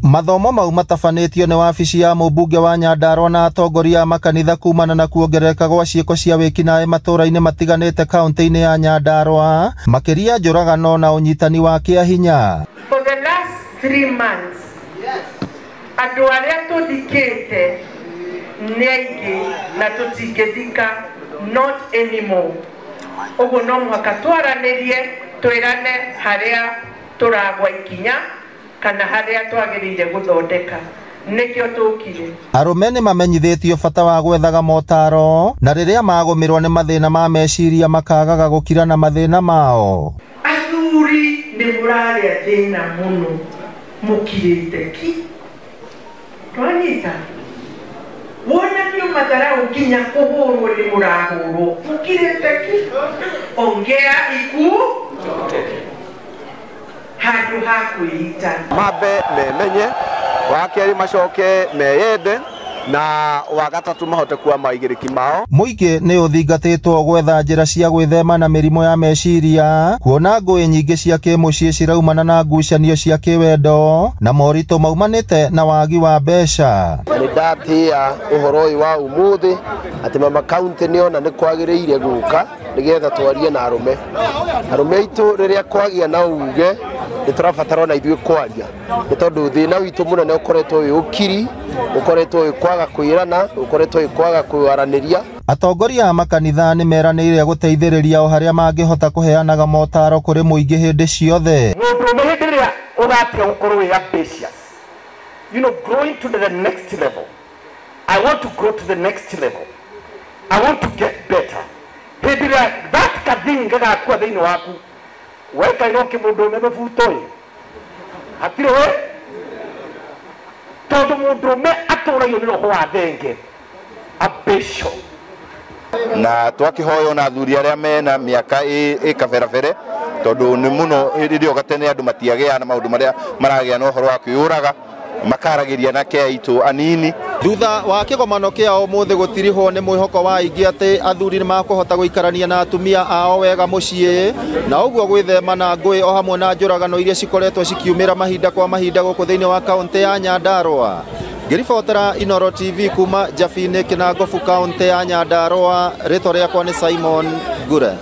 Mathomo mau matabanĩtio nĩ wabici ya mũmbunge wa Nyandarua na atongoria a makanitha kumana na kuongerereka gwa ciĩko cia wĩkinaĩ matũũra-inĩ matiganĩte kaunti-inĩ ya Nyandarua, makĩria njũragano na ũnyitani wa kĩahinya. For the last 3 months, andũ arĩa tũthikĩte nĩ aingĩ na tũtingĩthika, not anymore. Ũguo no mũhaka twaranĩrie, twĩrane harĩa tũragwa ikinya kana harĩa twagĩrĩire gũthondeka. Nĩkĩo tũkire. Arũme nĩ mamenyithĩtio bata wa gwethaga motaro na rĩrĩa magũmĩrwo nĩ mathĩna ma meciria makagaga gũkira na mathĩna mao. Athuri nĩ mũrarĩa thĩna mũno, mũkirĩte ki. Twanyita. Wonanio matharaũ nginya kũhũrwo nĩ mũrahũrwo, mũkirĩte ki. Ongea iku handũ ha kwĩita. Mambe memenye, wakerĩ macoke meyende, na wagatatũ mahote kuwa maigĩrĩki mao. Mũingĩ nĩ ũthingatĩtwo gwetha njĩra cia gwĩthema na mĩrimũ ya meciria, kuona ngũĩ nyingĩ cia kĩmũciĩ ciraumana na ngucanio cia kĩwendo na moritũ maumanĩte na wagi wa mbeca. Nĩ ndatĩa ũhoro ũyũ wa ũmũthĩ atĩ mama kaunti nĩona nĩ kwagĩrĩire gũka nĩgetha twarie na arũme. Arũme aitũ rĩrĩa kwagĩa na uge nĩ tũrabatara na ithuĩ kwaria, nĩ tondũ thĩna witũ mũnene ũkoretwo wĩ ũkiri, ũkoretwo wĩ kwaga kwĩrana, ũkoretwo wĩ kwaga kwaranĩria. Atongoria a makanitha nĩ meranĩire gũteithĩrĩria o harĩa mangĩhota kũheanaga motaro kũrĩ mũingĩ hĩndĩ ciothe. Mũndũ hĩndĩ ĩrĩa ũratiga gũkorwo wĩ ambitious, you know, growing to the next level. I want to grow to the next level. I want to get better. Hĩndĩ ĩrĩa that kathinga gakua thĩinĩ waku, weka inoke mũndũ ũmwe butoi hatirĩ we tondũ mũndũ ũmwe atũragio nĩ roho wa thenge ambition. Na twakĩhoywo na athuri arĩa mena mĩaka ĩkaberabere, tondũ nĩ mũno rĩrĩa gatene andũ matiagĩa na maũndũ marĩa maragĩa na ũhoro wa kwĩyũraga, makaragĩria na kĩa itũ anini. Thutha wa kĩgomano kĩa ũmũthĩ gũtirihwo nĩ mwĩhoko wa aingĩ atĩ athuri nĩ makũhota gũikarania na atumia ao wega mũciĩ, na ũguo gwĩthema na ngũĩ o hamwe na njũragano iria cikoretwo cikiumĩra mahinda kwa mahinda gũkũ thĩinĩ wa kaunti ya Nyandarua. Ngĩribotera Inooro TV kuma Jabi-inĩ Kĩnangobu kaunti ya Nyandarua, rĩtwa rĩakwa nĩ Simon Ngure.